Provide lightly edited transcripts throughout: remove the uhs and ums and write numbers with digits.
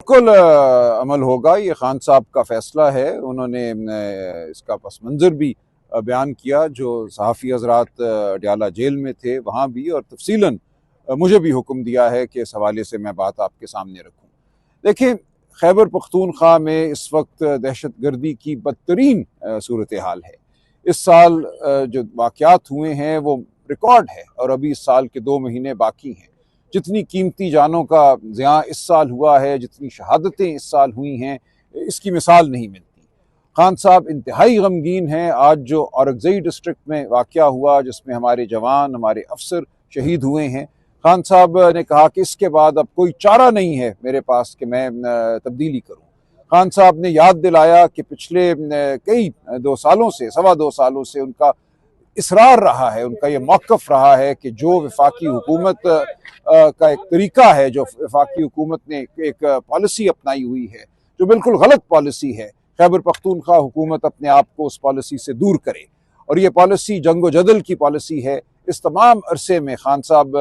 बिल्कुल अमल होगा। ये खान साहब का फैसला है। उन्होंने इसका पस मंज़र भी बयान किया, जो सहाफ़ी हज़रात अडयाला जेल में थे वहाँ भी, और तफसीलन मुझे भी हुक्म दिया है कि इस हवाले से मैं बात आपके सामने रखूँ। देखिए, खैबर पख्तूनख्वा में इस वक्त दहशत गर्दी की बदतरीन सूरत हाल है। इस साल जो वाक़यात हुए हैं वो रिकॉर्ड है, और अभी इस साल के 2 महीने बाकी हैं। जितनी कीमती जानों का ज़िया इस साल हुआ है, जितनी शहादतें इस साल हुई हैं, इसकी मिसाल नहीं मिलती। खान साहब इंतहाई गमगीन हैं। आज जो औरंगज़ई डिस्ट्रिक्ट में वाक़या हुआ, जिसमें हमारे जवान, हमारे अफसर शहीद हुए हैं, खान साहब ने कहा कि इसके बाद अब कोई चारा नहीं है मेरे पास कि मैं तब्दीली करूँ। खान साहब ने याद दिलाया कि पिछले कई 2 सालों से, सवा 2 सालों से उनका इसरार रहा है, उनका ये मौक़िफ़ रहा है कि जो वफाकी हुकूमत का एक तरीका है, जो वफाकी हुकूमत ने एक पॉलिसी अपनाई हुई है, जो बिल्कुल गलत पॉलिसी है, खैबर पख्तूनख्वा हुकूमत अपने आप को उस पॉलिसी से दूर करे। और ये पॉलिसी जंग व जदल की पॉलिसी है। इस तमाम अरसे में खान साहब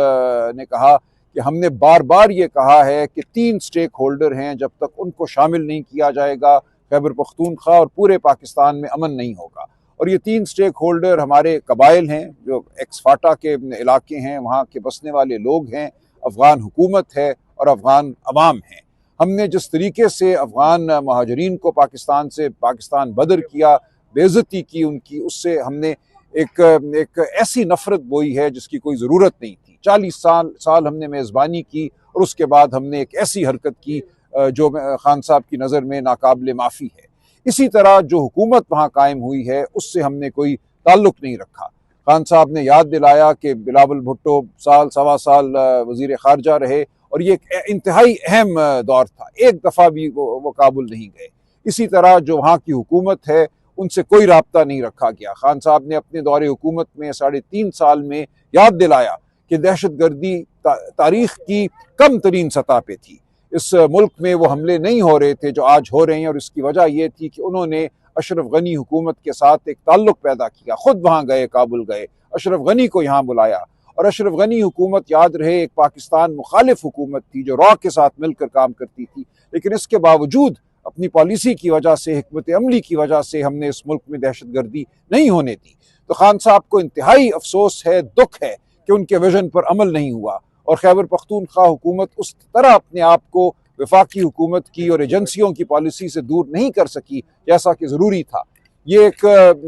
ने कहा कि हमने बार बार ये कहा है कि 3 स्टेक होल्डर हैं, जब तक उनको शामिल नहीं किया जाएगा खैबर पख्तूनख्वा और पूरे पाकिस्तान में अमन नहीं होगा। और ये 3 स्टेक होल्डर हमारे कबाइल हैं, जो एक्स फाटा के इलाके हैं, वहाँ के बसने वाले लोग हैं, अफ़गान हुकूमत है और अफ़गान अवाम हैं। हमने जिस तरीके से अफ़गान महाजरीन को पाकिस्तान बदर किया, बेइज्जती की उनकी, उससे हमने एक ऐसी नफरत बोई है जिसकी कोई ज़रूरत नहीं थी। 40 साल हमने मेज़बानी की, और उसके बाद हमने एक ऐसी हरकत की जो खान साहब की नज़र में नाकाबिले माफ़ी है। इसी तरह जो हुकूमत वहाँ कायम हुई है उससे हमने कोई ताल्लुक़ नहीं रखा। खान साहब ने याद दिलाया कि बिलावल भुट्टो साल सवा साल वज़ीर ख़ारजा रहे, और ये एक इंतहाई अहम दौर था। एक दफ़ा भी वो काबुल नहीं गए। इसी तरह जो वहाँ की हुकूमत है उनसे कोई राब्ता नहीं रखा गया। खान साहब ने अपने दौरे हुकूमत में 3.5 साल में याद दिलाया कि दहशत गर्दी तारीख की कम तरीन सतह पे थी। इस मुल्क में वो हमले नहीं हो रहे थे जो आज हो रहे हैं, और इसकी वजह यह थी कि उन्होंने अशरफ गनी हुकूमत के साथ एक ताल्लुक पैदा किया। खुद वहाँ गए, काबुल गए, अशरफ गनी को यहाँ बुलाया। और अशरफ गनी हुकूमत, याद रहे, एक पाकिस्तान मुखालिफ हुकूमत थी जो रॉ के साथ मिलकर काम करती थी, लेकिन इसके बावजूद अपनी पॉलिसी की वजह से, हिकमत अमली की वजह से हमने इस मुल्क में दहशत गर्दी नहीं होने दी। तो खान साहब को इंतहाई अफसोस है, दुख है कि उनके विजन पर अमल नहीं हुआ, और खैबर पख्तूनख्वा हुकूमत उस तरह अपने आप को वफाकी हुकूमत की और एजेंसियों की पॉलिसी से दूर नहीं कर सकी जैसा कि ज़रूरी था। ये एक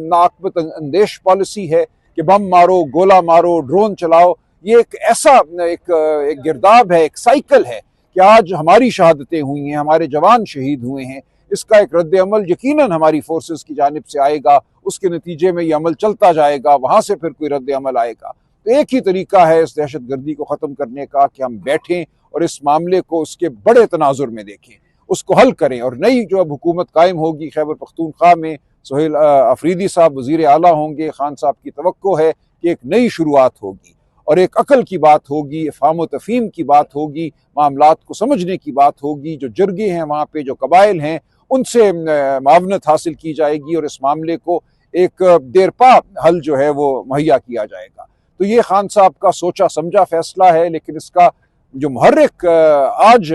नाकबत अंदेश पॉलिसी है कि बम मारो, गोला मारो, ड्रोन चलाओ। ये एक ऐसा एक गिरदाब है, एक साइकिल है कि आज हमारी शहादतें हुई हैं, हमारे जवान शहीद हुए हैं। इसका एक रद्द अमल यकीनन हमारी फोर्सेस की जानिब से आएगा, उसके नतीजे में यह अमल चलता जाएगा, वहाँ से फिर कोई रद्द अमल आएगा। तो एक ही तरीका है इस दहशत गर्दी को ख़त्म करने का कि हम बैठें और इस मामले को उसके बड़े तनाजुर में देखें, उसको हल करें। और नई जो अब हुकूमत कायम होगी खैबर पख्तूनख्वा में, सुहेल अफरीदी साहब वज़ीर आला होंगे। खान साहब की तवक्को है कि एक नई शुरुआत होगी, और एक अकल की बात होगी, फ़ाहम व तफ़हीम की बात होगी, मामलात को समझने की बात होगी। जो जरगे हैं वहाँ पे, जो कबाइल हैं, उनसे मावनत हासिल की जाएगी, और इस मामले को एक देरपा हल जो है वो मुहैया किया जाएगा। तो ये खान साहब का सोचा समझा फैसला है, लेकिन इसका जो मुहर्रिक आज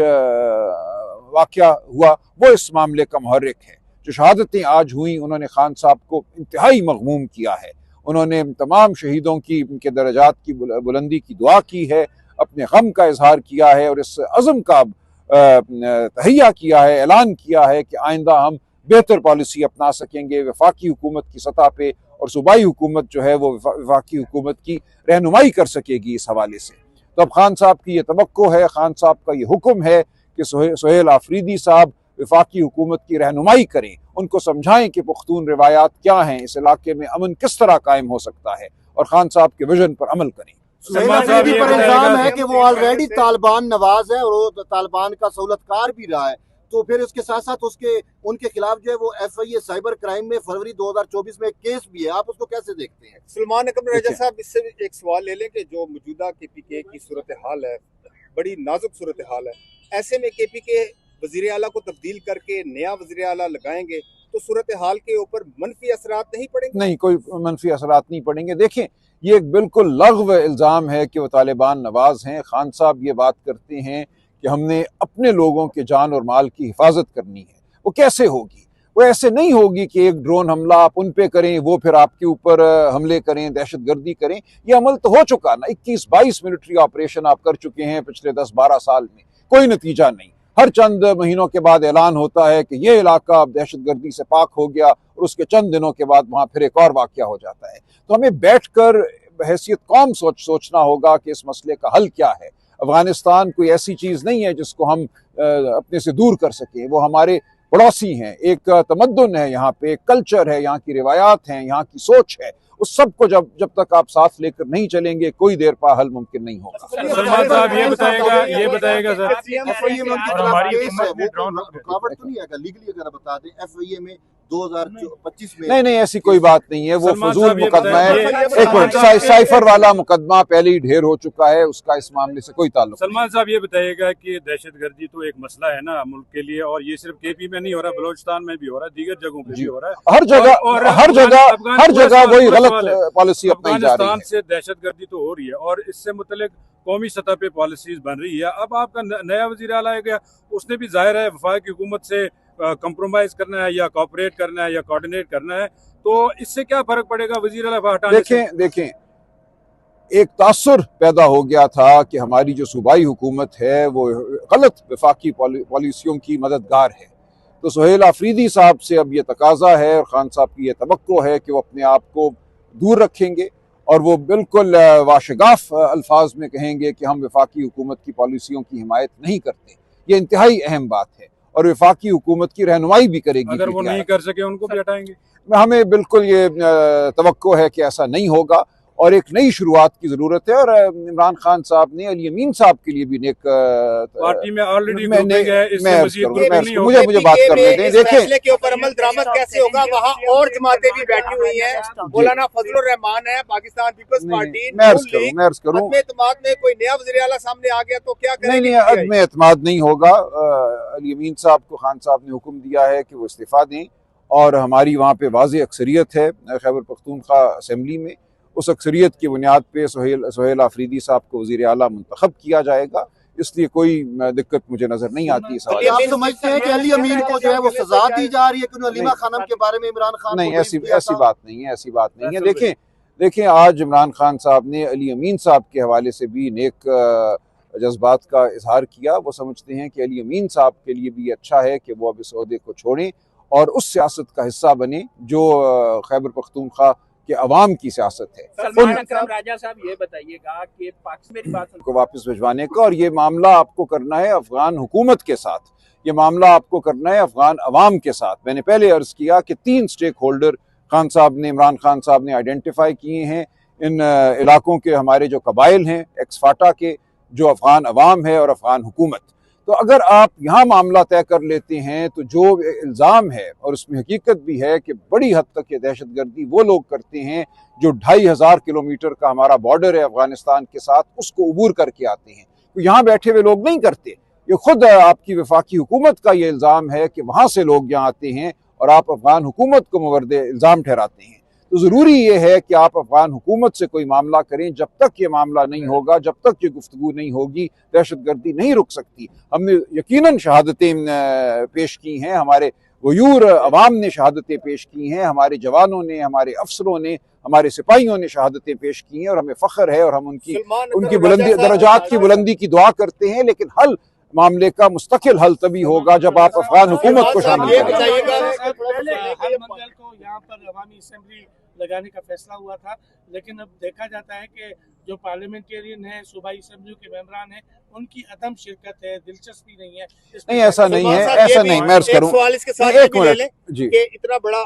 वाक़या हुआ वो इस मामले का मुहर्रिक है। जो शहादतें आज हुई, उन्होंने खान साहब को इंतहाई मग़मूम किया है। उन्होंने तमाम शहीदों की, उनके दर्जात की बुलंदी की दुआ की है, अपने गम का इजहार किया है, और इस अज़म का तहैया किया है, ऐलान किया है कि आइंदा हम बेहतर पॉलिसी अपना सकेंगे वफाकी हुकूमत की सतह पे, और सूबाई हुकूमत जो है वो वफाकी हुकूमत की रहनुमाई कर सकेगी इस हवाले से। तो अब खान साहब की ये तवक्को है, खान साहब का ये हुक्म है कि सुहेल आफरीदी साहब वफाकी हुकूमत की रहनुमाई करें, उनको समझाएं कि पुख्तून रिवायात क्या हैं, इस इलाके में अमन किस तरह कायम हो सकता है, और खान साहब के विजन पर अमल करें। सुहेल अफरीदी पर इल्जाम है कि वो ऑलरेडी तालिबान नवाज है और वो तालिबान का सहूलतकार भी रहा है, तो फिर उसके साथ साथ उनके खिलाफ जो है वो FIA साइबर क्राइम में फरवरी 2024 में एक केस भी है। आप उसको कैसे देखते हैं? सलमान अकबर रजा साहब, इससे एक सवाल ले लें कि जो मौजूदा KPK की सूरत हाल है, बड़ी नाजुक सूरत हाल है, ऐसे में KPK वजीर आला को तब्दील करके नया वजीर आला लगाएंगे तो सूरत हाल के ऊपर मनफी असरात नहीं पड़ेंगे? नहीं, कोई मनफी असरात नहीं पड़ेंगे। देखें, ये एक बिल्कुल लग़्व इल्ज़ाम है कि वो तालिबान नवाज हैं। खान साहब ये बात करते हैं कि हमने अपने लोगों के जान और माल की हिफाजत करनी है, वो कैसे होगी? वो ऐसे नहीं होगी कि एक ड्रोन हमला आप उन पे करें, वो फिर आपके ऊपर हमले करें, दहशतगर्दी करें। ये अमल तो हो चुका ना, 21-22 मिलिट्री ऑपरेशन आप कर चुके हैं पिछले 10-12 साल में, कोई नतीजा नहीं। हर चंद महीनों के बाद ऐलान होता है कि ये इलाका अब दहशतगर्दी से पाक हो गया, और उसके चंद दिनों के बाद वहां फिर एक और वाकया हो जाता है। तो हमें बैठकर हैसियत कौम सोचना होगा कि इस मसले का हल क्या है। अफगानिस्तान कोई ऐसी चीज नहीं है जिसको हम अपने से दूर कर सकें, वो हमारे पड़ोसी हैं, एक तमद्दुन है यहाँ पे, एक कल्चर है, यहाँ की रिवायात हैं, यहाँ की सोच है। उस सब को जब तक आप साथ लेकर नहीं चलेंगे, कोई देर पा हल मुमकिन नहीं होगा। सलमान साहब ये बताएगा सर, FIA में उनके खिलाफ केस है, वो रुकावट तो नहीं आएगा लीगली? अगर बता दें FIA में 2025 में नहीं, ऐसी कोई बात नहीं है, वो सलमान फजूल साहब ये मुकदमा है। बताइए, एक मिनट, साइफर वाला मुकदमा पहले ही ढेर हो चुका है, उसका इस मामले से कोई ताल्लुक नहीं। सलमान साहब ये बताइएगा कि दहशतगर्दी तो एक मसला है ना मुल्क के लिए, और ये सिर्फ KP में नहीं हो रहा, बलूचिस्तान में भी हो रहा है, दीगर जगहों पे भी हो रहा है। हर जगह वही गलत पॉलिसी अपनाई जा रही अफगानिस्तान है। से दहशतगर्दी तो हो रही है, और इससे मुतल्लिक कौमी सतह पे पॉलिसीज बन रही है। अब आपका नया वजीर आला आ गया, उसने भी जाहिर है वफाकी हुकूमत से कंप्रोमाइज करना है, या कोऑपरेट करना है, या कोऑर्डिनेट करना है, तो इससे क्या फर्क पड़ेगा वजीर आला हटाने से? देखें, एक तासुर पैदा हो गया था कि हमारी जो सूबाई हुकूमत है वो गलत वफाकी पॉलिसियों की मददगार है। तो सुहेल आफरीदी साहब से अब ये तकाजा है, और खान साहब की ये तवक्को है कि वो अपने आप को दूर रखेंगे, और वो बिल्कुल वाशगाफ अल्फाज में कहेंगे कि हम वफाकी हुकूमत की पॉलिसियों की हिमायत नहीं करते। ये इंतहाई अहम बात है, और वफाकी हुकूमत की रहनुमाई भी करेगी। अगर वो नहीं कर सके उनको भी हटाएंगे। हमें बिल्कुल ये तवक्को है कि ऐसा नहीं होगा, और एक नई शुरुआत की जरूरत है। और इमरान खान साहब ने अली अमीन साहब के लिए भी एक पार्टी में ऑलरेडी मुझे बात करने दें। देखें के ऊपर अमल दरामद कैसे होगा, वहाँ और जमातें भी बैठी हुई हैं। मौलाना फजलुर रहमान है, पाकिस्तान पीपल्स पार्टी, इत्तेमाद में कोई नया वज़ीर आला सामने आ गया तो क्या करेंगे? नहीं, अदम एतमाद नहीं होगा। अली अमीन साहब को खान साहब ने हुक्म दिया है कि वो इस्तीफा दें, और हमारी वहाँ पे वाज़ेह अक्सरियत है खैबर पख्तूनख्वा असेंबली में। उस अक्सरियत की बुनियाद पे सुहेल आफरीदी साहब को वज़ीर आला मुंतखब किया जाएगा, इसलिए कोई दिक्कत मुझे नजर नहीं आती इस हवाले से। आप समझते हैं कि अली अमीन को जो है वो सजा दी जा रही है कि अलीमा खानम के बारे में इमरान खान नहीं, ऐसी बात नहीं है। देखें, आज इमरान खान साहब ने अली अमीन साहब के हवाले से भी नेक जज्बात का इजहार किया। वो समझते हैं कि अली अमीन साहब के लिए भी अच्छा है कि वो अब इस ओहदे को छोड़ें और उस सियासत का हिस्सा बने जो खैबर पख्तूनख्वा कि अवाम की सियासत है। सलमान अकरम राजा साहब ये बताइएगा कि पाकिस्तान बात को वापस भिजवाने का, और ये मामला आपको करना है अफगान हुकूमत के साथ, ये मामला आपको करना है अफगान अवाम के साथ। मैंने पहले अर्ज किया कि 3 स्टेक होल्डर इमरान खान साहब ने आइडेंटिफाई किए हैं। इन इलाकों के हमारे जो कबाइल हैं एक्स फाटा के, जो अफगान अवाम है और अफगान हुकूमत। तो अगर आप यहाँ मामला तय कर लेते हैं तो जो इल्ज़ाम है, और उसमें हकीकत भी है कि बड़ी हद तक ये दहशतगर्दी वो लोग करते हैं जो 2500 किलोमीटर का हमारा बॉर्डर है अफगानिस्तान के साथ, उसको अबूर करके आते हैं। तो यहाँ बैठे हुए लोग नहीं करते, ये खुद आपकी वफाकी हुकूमत का ये इल्ज़ाम है कि वहाँ से लोग यहाँ आते हैं और आप अफगान हुकूमत को मुवर्द इल्ज़ाम ठहराते हैं। तो ज़रूरी ये है कि आप अफगान हुकूमत से कोई मामला करें। जब तक ये मामला नहीं होगा, जब तक ये गुफ्तगू नहीं होगी, दहशतगर्दी नहीं रुक सकती। हमने यकीनन शहादतें पेश की हैं, हमारे वयूर अवाम ने शहादतें पेश की हैं, हमारे जवानों ने, हमारे अफसरों ने, हमारे सिपाहियों ने शहादतें पेश की हैं, और हमें फ़ख्र है और हम उनकी बुलंदी दर्जात की बुलंदी की दुआ करते हैं। लेकिन हल मामले का मुस्तकिल हल तभी होगा जब आप अफगान हुकूमत को शामिल करें। लगाने का फैसला हुआ था, लेकिन अब देखा जाता है कि जो पार्लियामेंटेरियन है, सूबाई असेंबली के मेंबरान हैं, उनकी अदम शिरकत है, दिलचस्पी नहीं है। नहीं, ऐसा नहीं है, ऐसा नहीं। मैं अर्ज करूं, सवाल इसके साथ एक मिनट जी, कि इतना बड़ा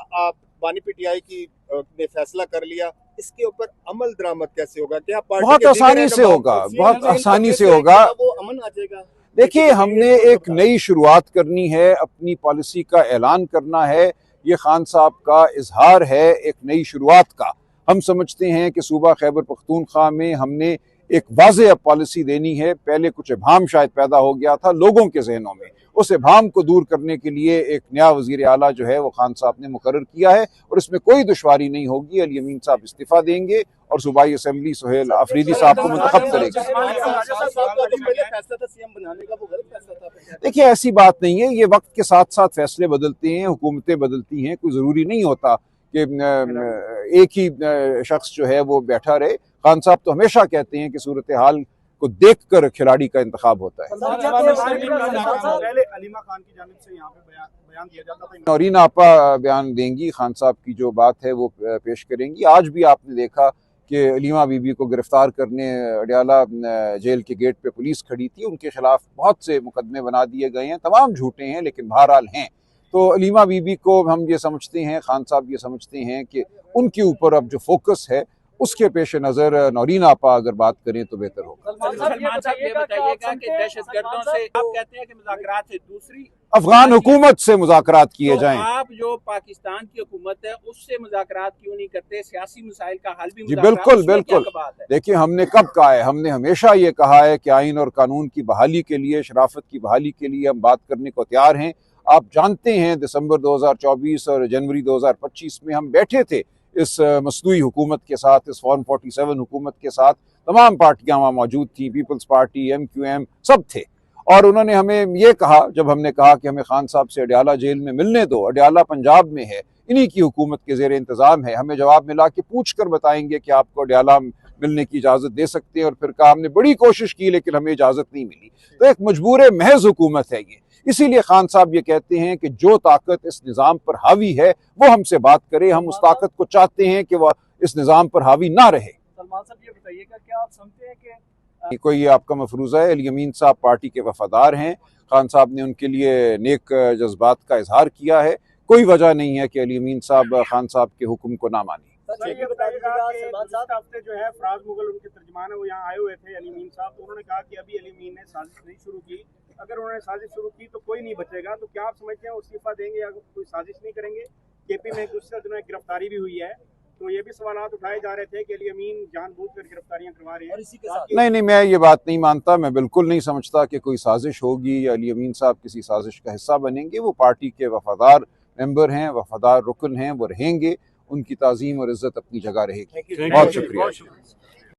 बानी पीटीआई की ने फैसला कर लिया, इसके ऊपर अमल दरामद कैसे होगा? क्या बहुत आसानी से होगा, बहुत आसानी से होगा। वो अमन आ जाएगा। देखिए, हमने एक नई शुरुआत करनी है, अपनी पॉलिसी का ऐलान करना है। ये खान साहब का इजहार है एक नई शुरुआत का। हम समझते हैं कि सूबा खैबर पख्तूनख्वा में हमने एक वाज़ेह पॉलिसी देनी है। पहले कुछ इबहम शायद पैदा हो गया था लोगों के जहनों में, उस इबहम को दूर करने के लिए एक नया वज़ीर आला जो है वो खान साहब ने मुकर्रर किया है, और इसमें कोई दुश्वारी नहीं होगी। अली अमीन साहब इस्तीफ़ा देंगे और सूबाई असम्बली सुहेल आफरीदी साहब को मुंतखब करेगी। देखिए, ऐसी बात नहीं है, ये वक्त के साथ साथ फैसले बदलते हैं, हुकूमतें बदलती हैं, कोई ज़रूरी नहीं होता कि एक ही शख्स जो है वो बैठा रहे। खान साहब तो हमेशा कहते हैं कि सूरत हाल को देखकर खिलाड़ी का इंतखाब होता है। नौरीन आपा बयान देंगी, खान साहब की जो बात है वो पेश करेंगी। आज भी आपने देखा कि अलीमा बीबी को गिरफ्तार करने अडयाला जेल के गेट पे पुलिस खड़ी थी, उनके खिलाफ बहुत से मुकदमे बना दिए गए हैं, तमाम झूठे हैं लेकिन बहरहाल हैं। तो अलीमा बीबी को हम ये समझते हैं, खान साहब ये समझते हैं कि उनके ऊपर अब जो फोकस है उसके पेश नज़र नौरीन आपा अगर बात करें तो बेहतर होगा। अफगान हुकूमत से मुज़ाकरात किए जाएं। आप जो पाकिस्तान की हुकूमत है उससे मुज़ाकरात क्यों नहीं करते? सियासी मसाइल का हल भी जी बिल्कुल बिल्कुल। देखिए, हमने कब कहा है, हमने हमेशा ये कहा है कि आइन और कानून की बहाली के लिए, शराफत की बहाली के लिए हम बात करने को तैयार हैं। आप जानते हैं दिसंबर 2024 और जनवरी 2025 में हम बैठे थे इस मसनूई हुकूमत के साथ, इस फॉर्म 47 हुकूमत के साथ, तमाम पार्टियां वहाँ मौजूद थी, पीपल्स पार्टी, MQM सब थे। और उन्होंने हमें ये कहा, जब हमने कहा कि हमें खान साहब से अडयाला जेल में मिलने दो, अडयाला पंजाब में है, इन्हीं की हुकूमत के ज़ेर इंतज़ाम है, हमें जवाब मिला कि पूछ कर बताएंगे कि आपको अडयाला मिलने की इजाज़त दे सकते हैं। और फिर कहा हमने बड़ी कोशिश की लेकिन हमें इजाज़त नहीं मिली। तो एक मजबूर महज हुकूमत है ये। इसीलिए खान साहब ये कहते हैं कि जो ताकत इस निज़ाम पर हावी है वो हमसे बात करे, हम उस ताकत को चाहते हैं कि वह इस निज़ाम पर हावी ना रहे। सलमान साहब, ये बताइएगा, क्या आप समझते हैं कि कोई ये आपका मफरूज़ा है? अली अमीन साहब पार्टी के वफादार हैं, खान साहब ने उनके लिए नेक जज्बात का इजहार किया है, कोई वजह नहीं है कि अली अमीन साहब खान साहब के हुक्म को ना माने। ये बताइएगा कि गुज़श्ता हफ्ते जो है फराज मुगल उनके तर्जुमान है वो यहाँ आए हुए थे, अली अमीन साहब, तो उन्होंने कहा कि अभी अली अमीन ने साजिश नहीं शुरू की, अगर उन्होंने साजिश शुरू की तो कोई नहीं बचेगा। तो क्या आप समझते हैं वो इस्तीफा देंगे या कोई साजिश नहीं करेंगे? KP में गुज़श्ता दिनों गिरफ्तारी भी हुई है, तो ये भी सवालात उठाए जा रहे थे कि अली अमीन जानबूझकर गिरफ्तारियां करवा रहे हैं। और इसी के साथ नहीं, मैं ये बात नहीं मानता, मैं बिल्कुल नहीं समझता कि कोई साजिश होगी या अली अमीन साहब किसी साजिश का हिस्सा बनेंगे। वो पार्टी के वफादार मेंबर हैं, वफादार रुकन हैं, वो रहेंगे, उनकी ताज़ीम और इज्जत अपनी जगह रहेगी। बहुत शुक्रिया।